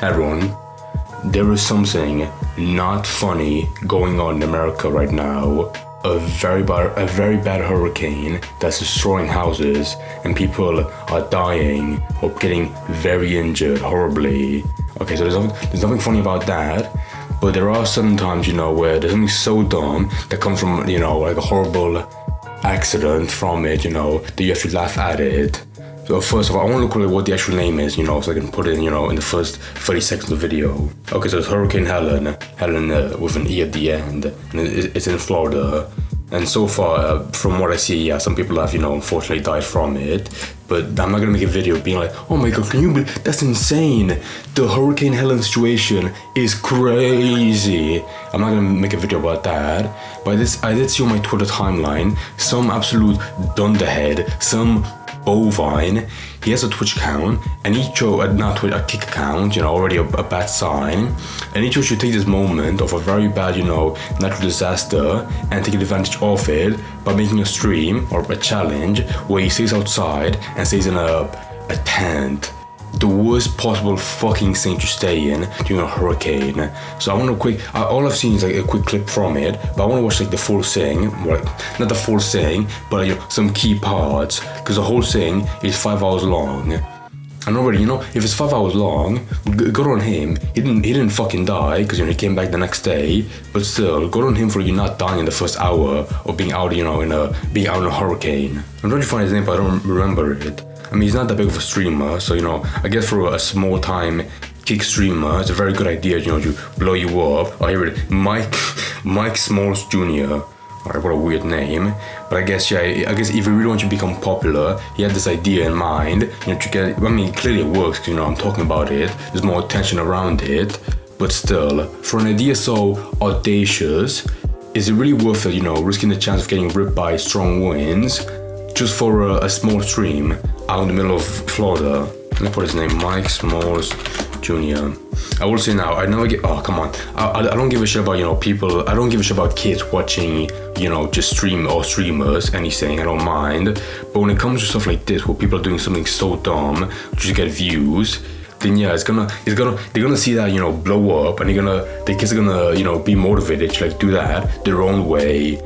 Everyone, there is something not funny going on in America right now. A very bad hurricane that's destroying houses, and people are dying or getting very injured horribly. Okay, so there's nothing funny about that, but there are sometimes, where there's something so dumb that comes from, like a horrible accident from it, that you have to laugh at it. So first of all, I want to look at what the actual name is, so I can put it in, in the first 30 seconds of the video. Okay, so it's Hurricane Helen with an E at the end, and it's in Florida. And so far, from what I see, some people have, unfortunately died from it. But I'm not gonna make a video being like, oh my god, can you believe, that's insane. The Hurricane Helen situation is crazy. I'm not gonna make a video about that. But I did see on my Twitter timeline, some absolute dunderhead, some bovine, he has a Twitch account, and he chose, a kick account, already a bad sign, and he chose to take this moment of a very bad, natural disaster and take advantage of it by making a stream or a challenge where he stays outside and stays in a tent. The worst possible fucking thing to stay in during a hurricane. So I want to all I've seen is like a quick clip from it, but I want to watch like the full thing, not the full thing, but some key parts, because the whole thing is 5 hours long. And already, if it's 5 hours long, good on him. He didn't fucking die, because he came back the next day. But still, good on him for you not dying in the first hour of being out, being out in a hurricane. I'm trying to find his name, but I don't remember it. I mean, he's not that big of a streamer, so, I guess for a small time kick streamer, it's a very good idea, to blow you up. I hear it, Mike Smalls Jr. Alright, what a weird name. But I guess if you really want to become popular, he had this idea in mind, to get, clearly it works, because, I'm talking about it, there's more attention around it, but still, for an idea so audacious, is it really worth it, risking the chance of getting ripped by strong winds, just for a small stream out in the middle of Florida? Let me put his name, Mike Smalls Jr. I will say now, I never get, oh come on, I don't give a shit about, people, I don't give a shit about kids watching, just stream or streamers, anything, I don't mind. But when it comes to stuff like this, where people are doing something so dumb, just get views, then yeah, they're gonna see that, blow up, and the kids are gonna, be motivated to do that their own way.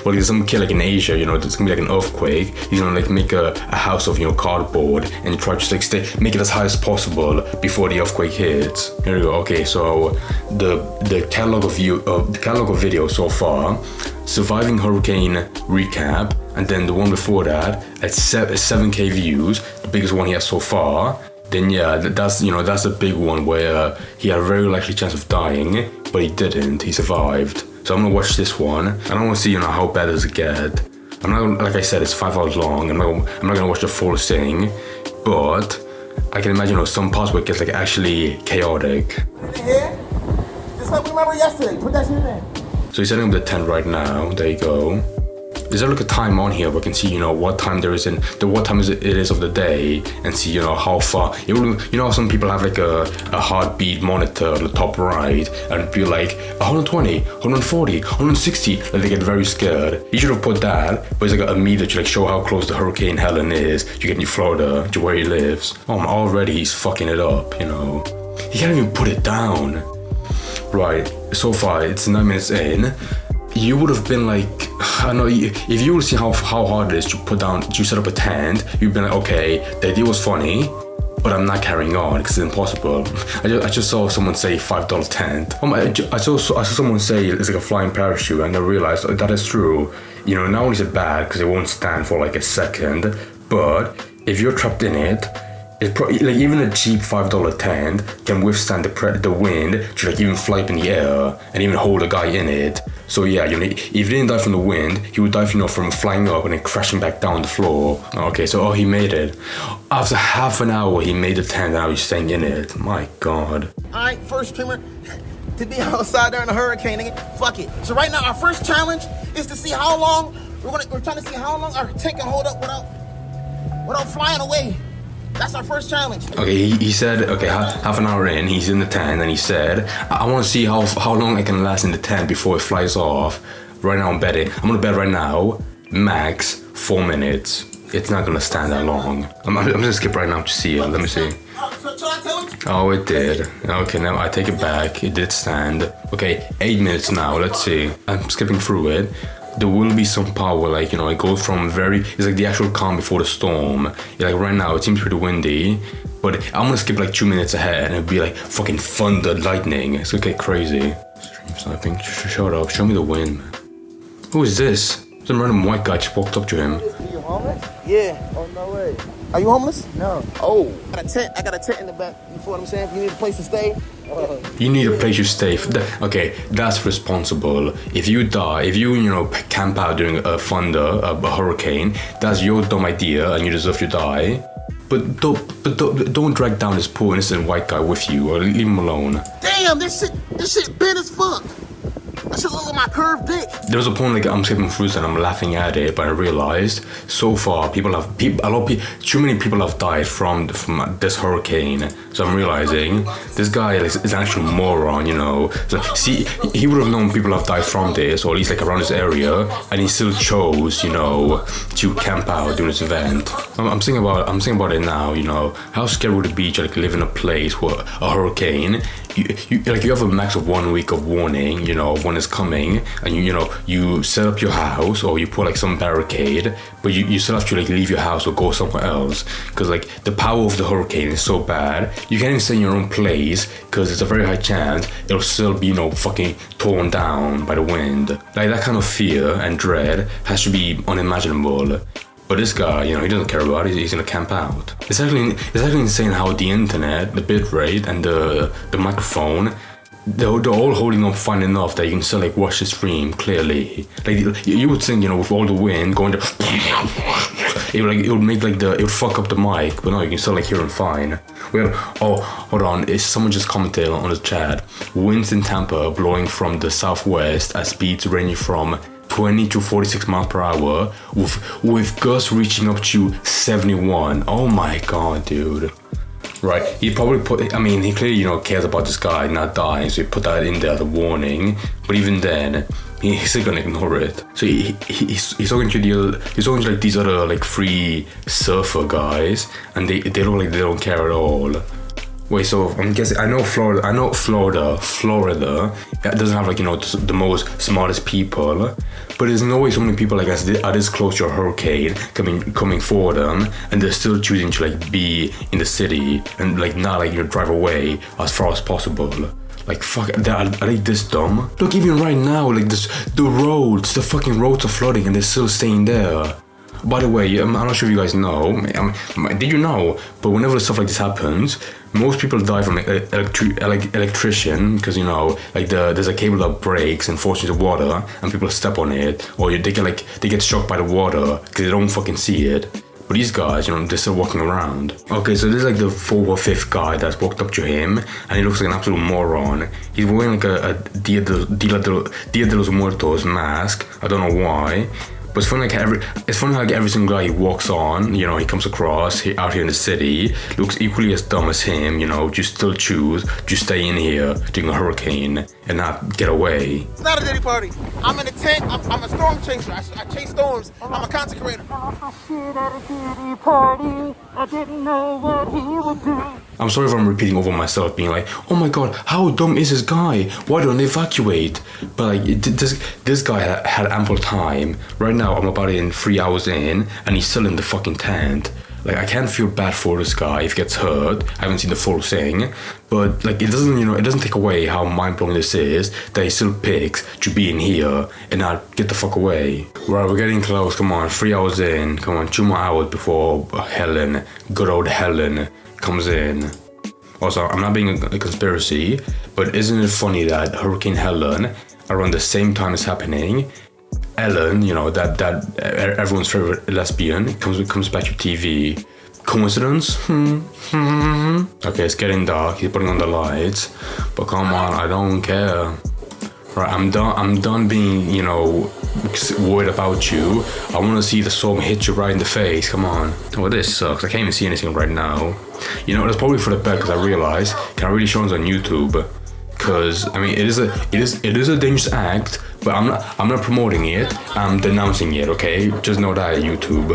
Well, there's some kid in Asia, there's gonna be an earthquake. He's gonna make a house of cardboard and try to make it as high as possible before the earthquake hits. Here we go. Okay, so the catalog of videos so far: surviving hurricane recap, and then the one before that at 7K views, the biggest one he has so far. Then yeah, that's a big one where he had a very likely chance of dying, but he didn't. He survived. So I'm gonna watch this one, and I want to see how bad does it get. I'm not gonna, like I said, it's 5 hours long. I'm not gonna watch the full thing, but I can imagine some parts where it gets actually chaotic. Here, just like we remember yesterday. Put that shit in there. So he's setting up the tent right now. There you go. Is there a time on here where we can see, what time there is what time it is of the day, and see, how far, how some people have a heartbeat monitor on the top right, and be like 120, 140, 160, and they get very scared. He should have put that, but it's a meter to show how close the Hurricane Helen is to get in Florida, to where he lives. Already he's fucking it up, He can't even put it down. Right, so far it's 9 minutes in. You would have been I don't know, if you would see how hard it is to set up a tent, you'd be like, okay, the idea was funny, but I'm not carrying on because it's impossible. I just saw someone say $5 tent. I saw someone say it's like a flying parachute, and I realized that is true. Not only is it bad because it won't stand for a second, but if you're trapped in it, even a cheap $5 tent can withstand the wind to even fly up in the air and even hold a guy in it. So yeah, if he didn't die from the wind, he would die from flying up and then crashing back down the floor. Okay, so he made it. After half an hour, he made the tent and now he's staying in it. My god. Alright, first streamer to be outside during a hurricane, nigga. Fuck it. So right now, our first challenge is to see how long, we're trying to see how long our tent can hold up without flying away. That's our first challenge. Okay, he said, okay, half an hour in, he's in the tent, and he said, I want to see how long I can last in the tent before it flies off. Right now I'm betting. I'm gonna bet right now, max 4 minutes. It's not gonna stand that long. I'm just gonna skip right now to see it. Let me see. So Shall I tell it? Oh, it did. Okay, now I take it back. It did stand. Okay, 8 minutes now. Let's see. I'm skipping through it. There will be some power, like, you know, it goes from it's like the actual calm before the storm. Like right now, it seems pretty windy, but I'm gonna skip like 2 minutes ahead and it'll be like fucking thunder, lightning. It's gonna get crazy. Stream sniping. Shut up. Show me the wind, man. Who is this? Some random white guy just walked up to him. Are you homeless? Yeah. Oh, no way. Are you homeless? No. Oh, I got a tent in the back. You feel what I'm saying? If you need a place to stay. You need a place to stay. Okay, that's responsible. If you die, if you know, camp out during a thunder, a hurricane, that's your dumb idea and you deserve to die. But don't drag down this poor innocent white guy with you, or leave him alone. Damn, this shit bent as fuck. I should look at my curved dick. There was a point like I'm skipping through and I'm laughing at it, but I realized so far too many people have died from this hurricane. So I'm realizing this guy is an actual moron, you know. So see, he would have known people have died from this, or at least like around this area, and he still chose, you know, to camp out during this event. I'm thinking about it now, you know. How scary would it be to like live in a place where a hurricane, you have a max of 1 week of warning, you know, when it's coming, and you set up your house or you put like some barricade, but you still have to like leave your house or go somewhere else, because like the power of the hurricane is so bad, you can't even stay in your own place because there's a very high chance it'll still be, you know, fucking torn down by the wind. Like that kind of fear and dread has to be unimaginable. But this guy, you know, he doesn't care about it. He's gonna camp out. It's actually insane how the internet, the bitrate, and the microphone, they're all holding up fine enough that you can still like watch the stream clearly. Like you would think, you know, with all the wind going to, it would fuck up the mic, but no, you can still like hear him fine. Hold on, someone just commented on the chat. Winds in Tampa blowing from the southwest at speeds ranging from 20 to 46 miles per hour, with gusts reaching up to 71. Oh my god, dude. Right, he probably he clearly, you know, cares about this guy not dying, so he put that in there as a warning. But even then, he's still gonna ignore it. So he's talking to like these other like free surfer guys, and they look like they don't care at all. Wait, so I'm guessing, I know Florida doesn't have like, you know, the most smartest people, but there's no way so many people like us are this close to a hurricane coming for them, and they're still choosing to like be in the city and like not like, you know, drive away as far as possible. Like fuck, are they this dumb? Look, even right now, like the fucking roads are flooding and they're still staying there. By the way, I'm not sure if you guys know, did you know, but whenever stuff like this happens, most people die from electrician, because, you know, like there's a cable that breaks and falls into water and people step on it, or they get shocked by the water because they don't fucking see it. But these guys, you know, they're still walking around. Okay, so this is like the 4th or 5th guy that's walked up to him, and he looks like an absolute moron. He's wearing like a Dia de los Muertos mask. I don't know why. But it's funny like every single guy he walks on, you know, he comes across out here in the city, looks equally as dumb as him, you know, just still choose to stay in here during a hurricane and not get away. It's not a Diddy party. I'm in a tent. I'm a storm chaser. I chase storms. I'm a content creator. Shit at a Diddy party. I didn't know what he would do. I'm sorry if I'm repeating over myself, being like, oh my god, how dumb is this guy? Why don't they evacuate? But like, this guy had ample time. Right now, I'm about 3 hours in, and he's still in the fucking tent. Like, I can't feel bad for this guy if he gets hurt. I haven't seen the full thing, but like, it doesn't take away how mind-blowing this is that he still picks to be in here and not get the fuck away. Right, we're getting close. Come on, 3 hours in. Come on, 2 more hours before Helen, good old Helen, comes in. Also, I'm not being a conspiracy, but isn't it funny that Hurricane Helen, around the same time it's happening, Ellen, you know, that everyone's favorite lesbian, comes back to TV. Coincidence? Okay, it's getting dark. He's putting on the lights, but come on, I don't care. Right, I'm done being, you know, worried about you. I want to see the storm hit you right in the face. Come on. Oh, this sucks. I can't even see anything right now. You know, that's probably for the best, because I realized, can I really show this on YouTube? because I mean it is a dangerous act, but I'm not promoting it. I'm denouncing it. Okay, just know that YouTube.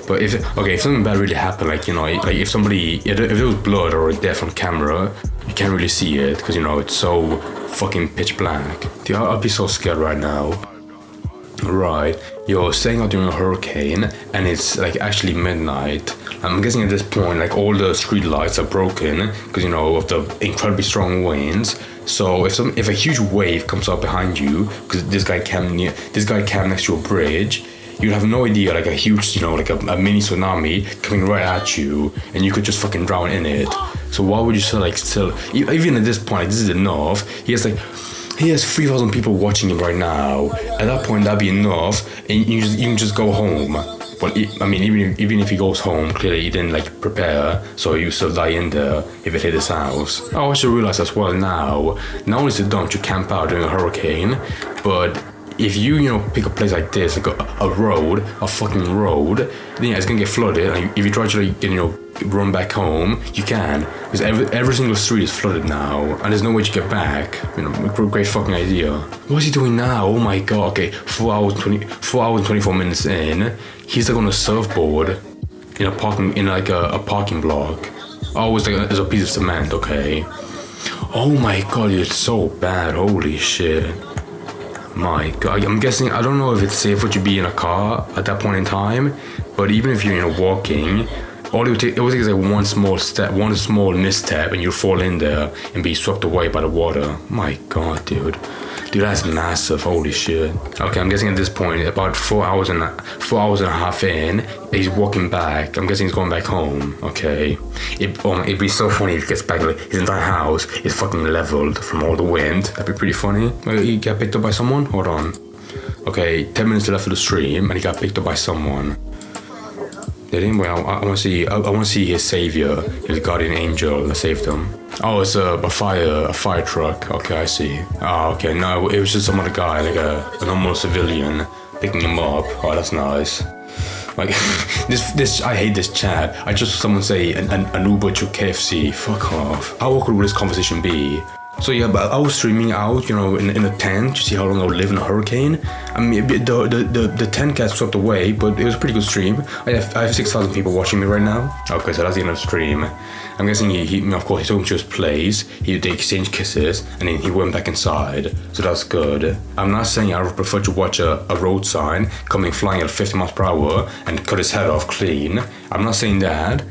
But if something bad really happened, like if there was blood or death on camera, you can't really see it because it's so fucking pitch black. Dude, I'll be so scared right now. Right, you're staying out during a hurricane and it's like actually midnight. I'm guessing at this point like all the street lights are broken because of the incredibly strong winds. So if a huge wave comes up behind you, because this guy camped next to a bridge, you'd have no idea, like a huge, like a mini tsunami coming right at you, and you could just fucking drown in it. So why would you still even at this point, this is enough. He has 3,000 people watching him right now. At that point, that'd be enough, and you can just go home. But even if he goes home, clearly he didn't prepare, so you still die in there if it hit his house. Oh, I should realize as well now. Not only is it dumb to camp out during a hurricane, but if you pick a place like this, like a fucking road, then it's gonna get flooded. And if you try to run back home, you can, because every single street is flooded now, and there's no way to get back. Great fucking idea. What's he doing now? Oh my god. Okay, 4 hours and 24 minutes in, he's on a surfboard in a parking block. Oh, it's there's a piece of cement. Okay. Oh my god, it's so bad. Holy shit. My god, I'm guessing, I don't know if it's safer to be in a car at that point in time, but even if you're walking, all it would take is one small misstep and you'll fall in there and be swept away by the water. My god, dude, that's massive. Holy shit. Okay, I'm guessing at this point, about 4 hours and a half in, he's walking back. I'm guessing he's going back home. Okay, it'd be so funny if he gets back, his entire house is fucking leveled from all the wind. That'd be pretty funny. He got picked up by someone. Hold on. Okay, 10 minutes left of the stream and he got picked up by someone. Anyway, I want to see his savior, his guardian angel that saved him. Oh, it's a fire truck. Okay, I see. Oh, okay, no, it was just some other guy, like a normal civilian, picking him up. Oh, that's nice. Like, this, I hate this chat. I just saw someone say an Uber to KFC. Fuck off. How awkward would this conversation be? So yeah, but I was streaming out, in a tent to see how long I would live in a hurricane. I mean, the tent got swept away, but it was a pretty good stream. I have 6,000 people watching me right now. Okay, so that's the end of the stream. I'm guessing he of course, he took him to his place. They exchanged kisses, and then he went back inside. So that's good. I'm not saying I would prefer to watch a road sign coming flying at 50 miles per hour and cut his head off clean. I'm not saying that.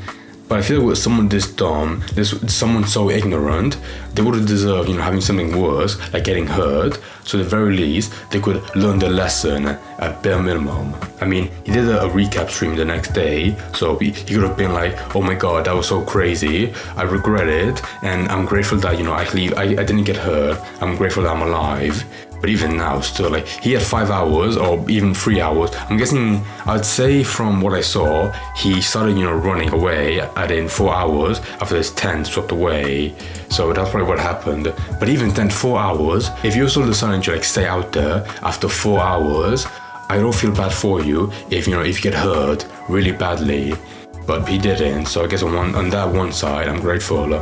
But I feel like with someone this dumb, someone so ignorant, they would have deserved, having something worse, like getting hurt. So at the very least, they could learn the lesson at bare minimum. I mean, he did a recap stream the next day, so he could have been like, oh my god, that was so crazy. I regret it, and I'm grateful that, I didn't get hurt. I'm grateful that I'm alive. But even now, still, he had 5 hours or even 3 hours. I'm guessing, I'd say from what I saw, he started, running away in 4 hours after his tent swept away. So that's probably what happened. But even then, 4 hours, if you're still deciding to stay out there after 4 hours, I don't feel bad for you if you get hurt really badly. But he didn't, so I guess on that one side, I'm grateful.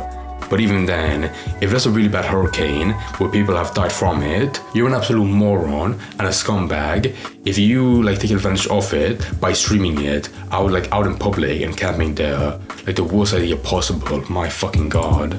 But even then, if there's a really bad hurricane where people have died from it, you're an absolute moron and a scumbag if you take advantage of it by streaming it out in public and camping there. The worst idea possible. My fucking god.